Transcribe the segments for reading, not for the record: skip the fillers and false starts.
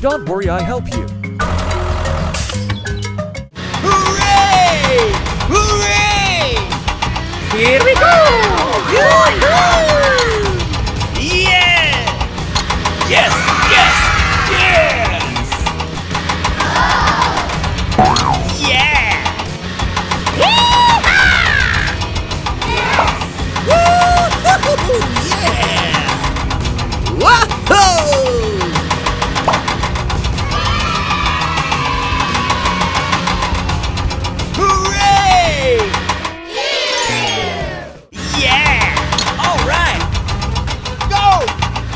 Don't worry, I help you. Hooray! Hooray! Here we go! Yoo-hoo! Yeah! Yes! Yes! Yes! Yeah! Woo-hoo! Yeah! Whoa! Hooray! Yeah! All right! Go!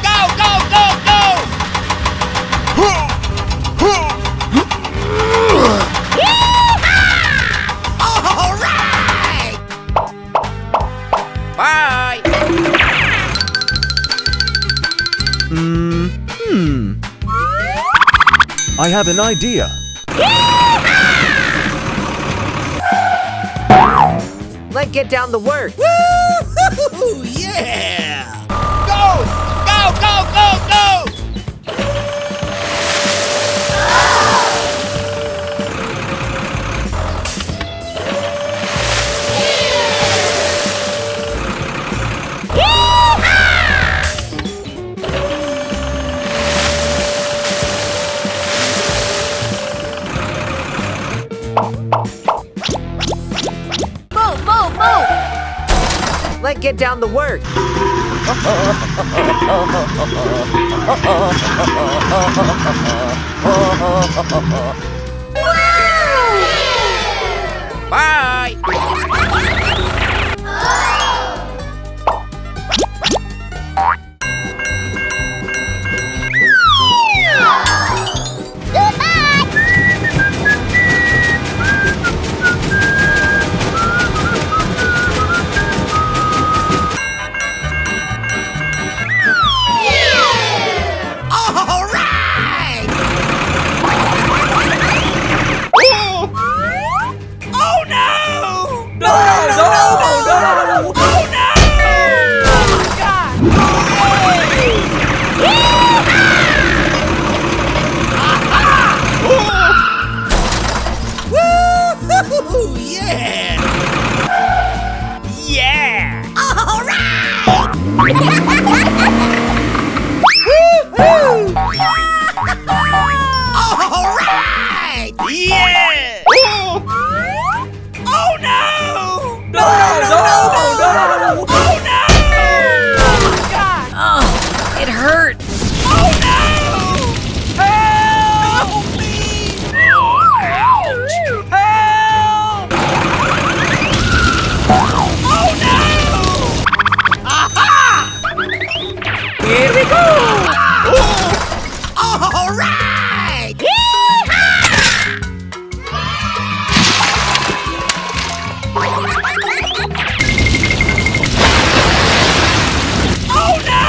Go, go, go, go! All right! Bye! I have an idea. Let's get down to work. Woo-hoo! Yeah! Go! Go, go, go, go! Move, move, move! Let's get down to work. Bye! All right! Oh no! No, no, no, no, no, no! Oh no! Oh my God! Woo-hoo! Yeah! Yeah! All right! Woo-hoo! All right! Yeah! Oh no! No, no, no, no, no! Oh no! Oh my God! It hurts. Oh no! Help me! Ouch! Help! Oh no! Aha! Here we go. All right! Oh no!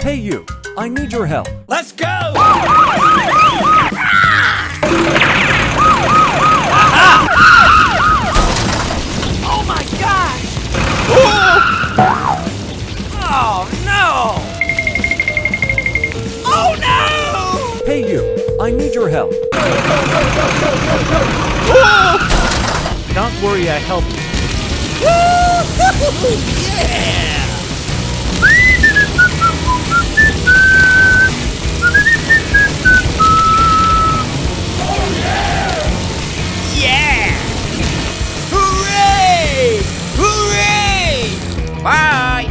Hey you, I need your help. Let's go! Oh my gosh! Oh no! Oh no! Hey you, I need your help. Don't worry, I help you. Woo-hoo! Yeah! Yeah! Hooray! Hooray! Bye!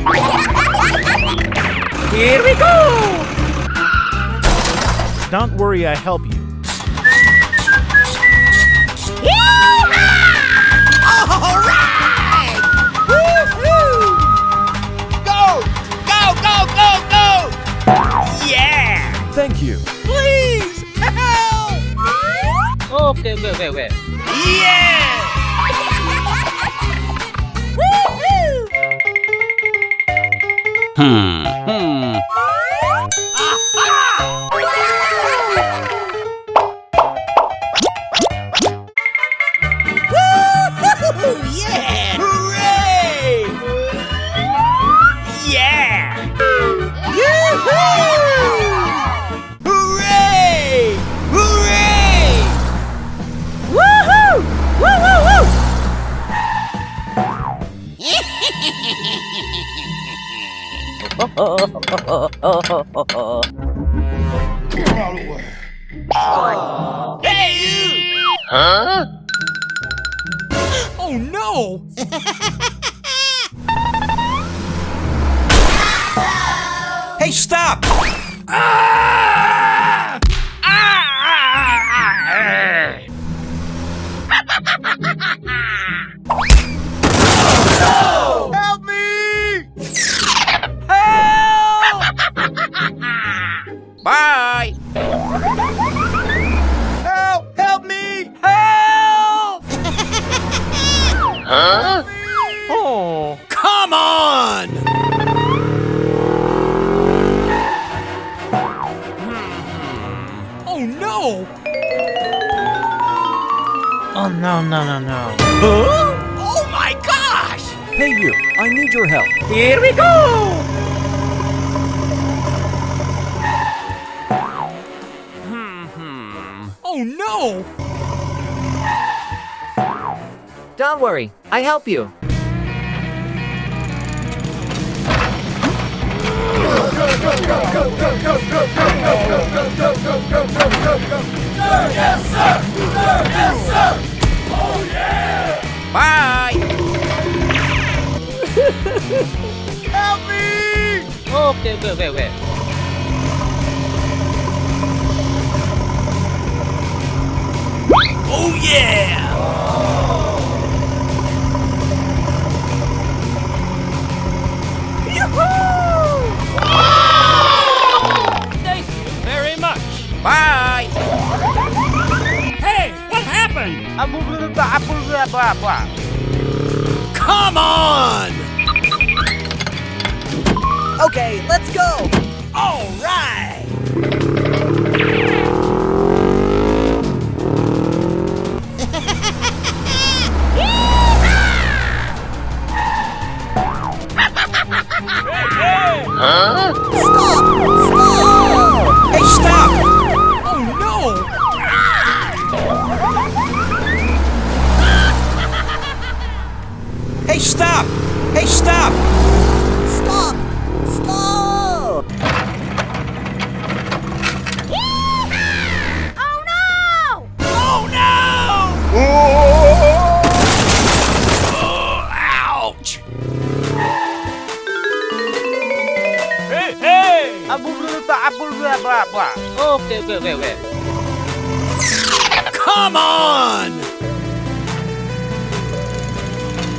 Here we go. Don't worry, I help you. All right! Woo-hoo! Go! Go, go, go, go! Yeah! Thank you. Please, help! Okay, wait. Yeah! Woo-hoo! Woo-hoo! Yeah! Hooray! Yeah! Hooray! Hooray! Woohoo! Woo woo woo! Hey, you! Huh? Oh, no! Hey, stop! Ah! No! Help me! Help! Bye! Help! Help me! Help! Huh? Oh, come on! Oh no! Oh, no, no, no, no. Huh? Oh my gosh! Hey you, I need your help. Here we go! Oh no! Don't worry, I help you. Bye! Help me! Okay. Oh yeah! Thank you very much. Bye! Hey, what happened? Come on! Okay, let's go. All right! Huh? Hey, stop! Oh no! Hey, stop! Hey, stop! Stop! Stop! Oh no! Oh no! Oh, ouch! Hey! Okay. Come on!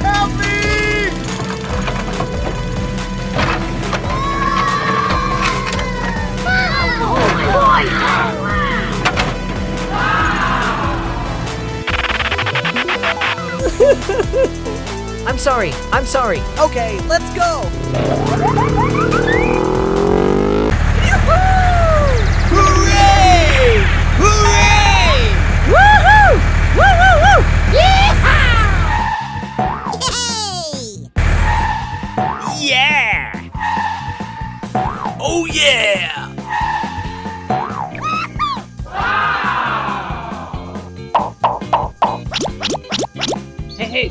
Help me! I'm sorry. Okay, let's go. Hooray! Hooray! Woohoo! Woo woo woo! Yeah! Oh yeah! Hey!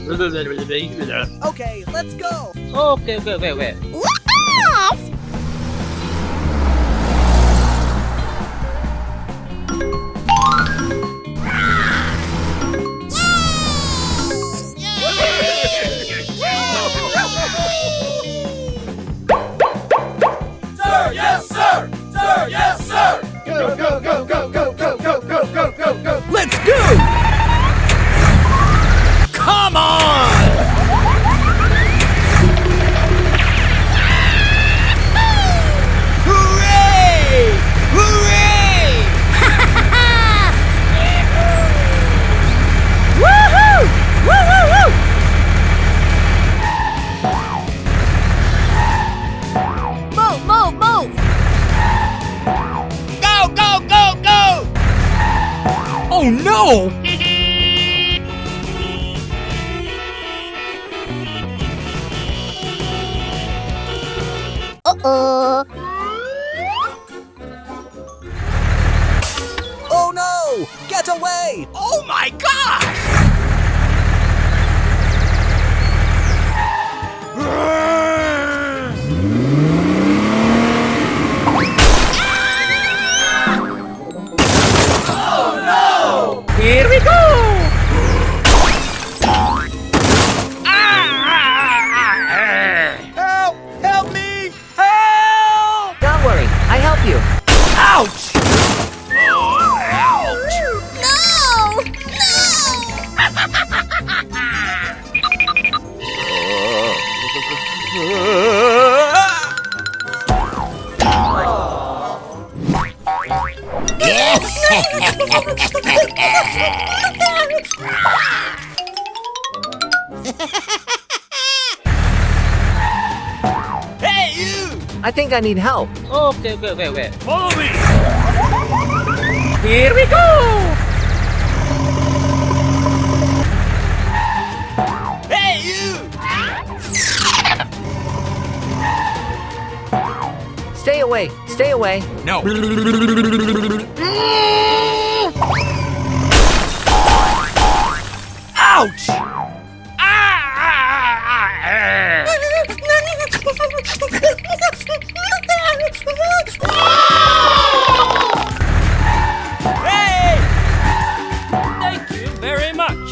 Okay, let's go. Okay. Sir, yes, sir! Sir, yes, sir! Go, go, go, go, go, go, go, go, go, go, go! Let's go! Come on! Hooray! Hooray! Woohoo! Woo woo woo! Move, move, move! Go, go, go, go! Oh no! Uh-oh. away! Oh my gosh! Here we go! Help! Help me! Help! Don't worry, I help you. Ouch! Hey, you! I think I need help. Okay. Follow me! Here we go! Hey, you! Stay away, stay away. No. Ouch! Hey! Thank you very much.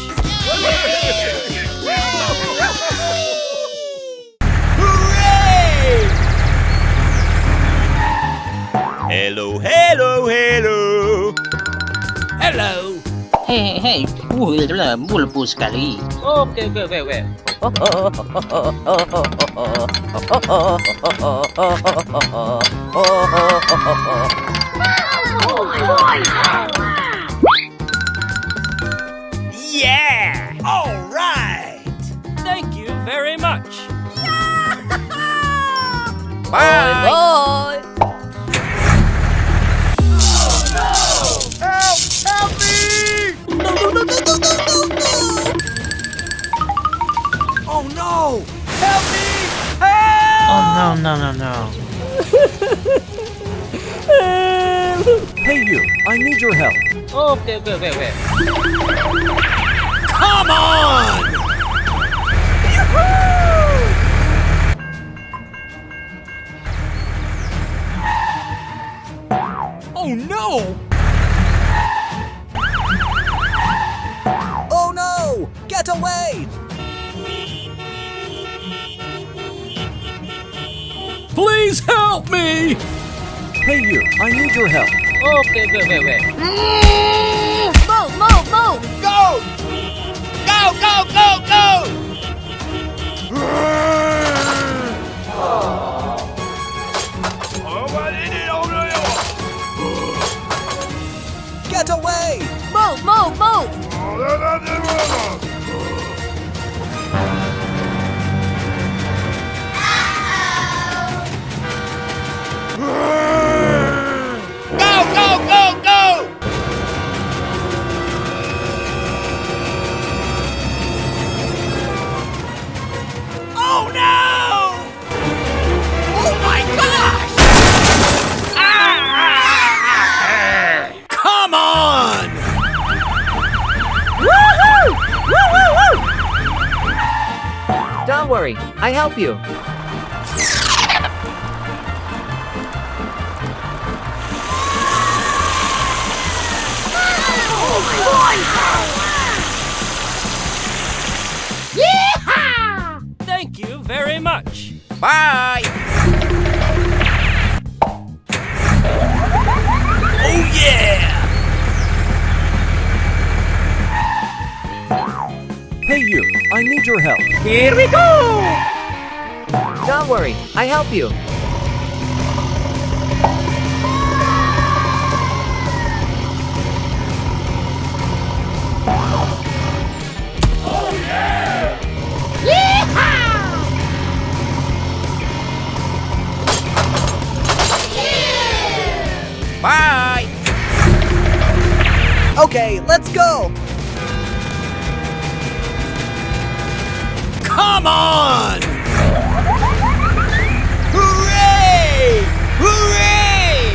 Hooray! Hello, hello, hello! Hello! Hey, bulbul sekali. Okay. Yeah! All right! Thank you very much. Bye. Help! Help me! Oh no! Help me! Help! Oh, no. Hey you, I need your help. Okay. Come on! Oh no! Oh no! Get away! Please help me! Hey you, I need your help. Okay. Move! Go! Get away! Move! Go! Oh no! Oh my gosh! Come on! Don't worry, I help you. Thank you very much. Bye! Oh yeah! Hey you, I need your help. Here we go! Don't worry, I help you. Bye! Okay, let's go! Come on! Hooray! Hooray!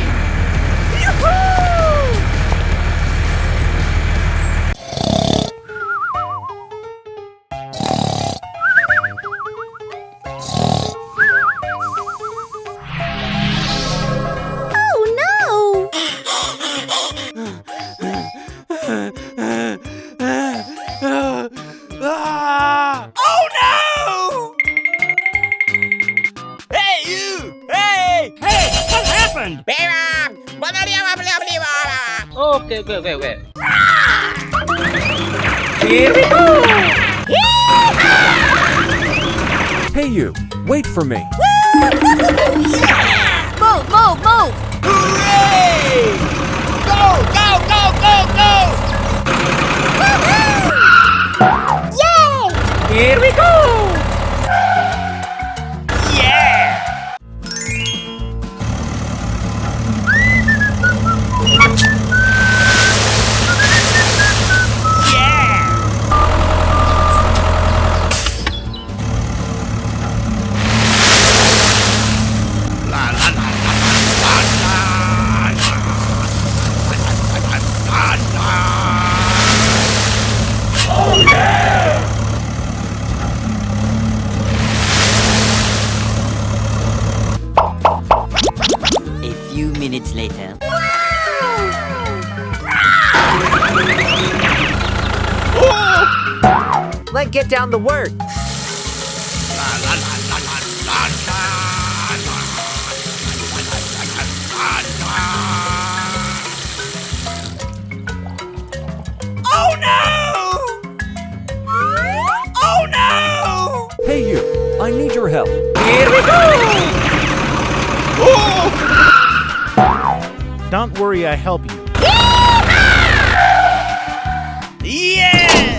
happened? Okay. Here we go! Hey you, wait for me. Move, move, move! Hooray! Go! Here we go! A few minutes later. Let's get down to work. Oh no! Oh no! Hey you, I need your help. Here we go! Don't worry, I help you. Yes!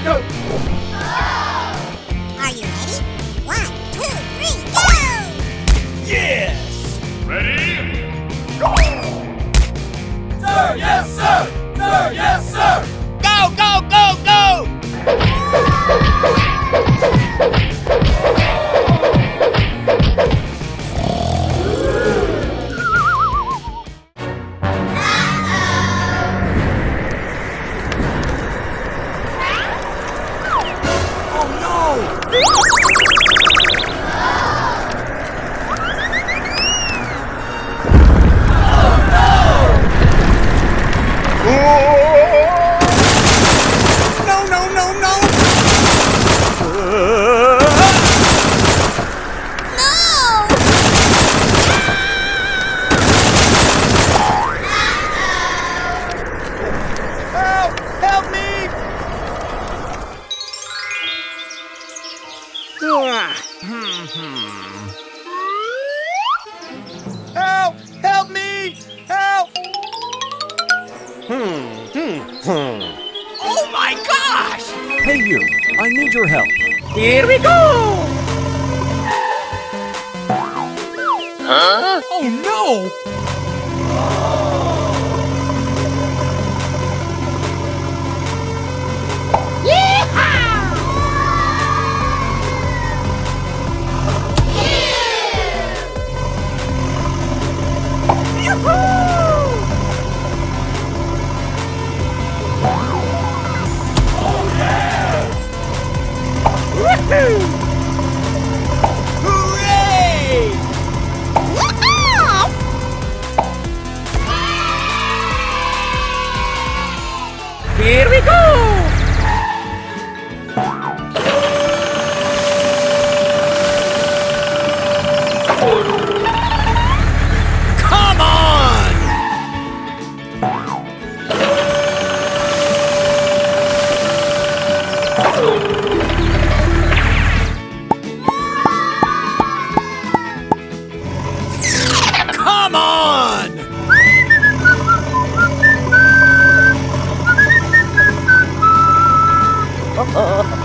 Go! Are you ready? 1, 2, 3, go! Yes! Ready? Go! Sir, yes, sir! Sir, yes, sir! Go! Help me! Help! Oh my gosh! Hey you, I need your help. Here we go! Oh no! Hooray! Here we go! Come on! Come on!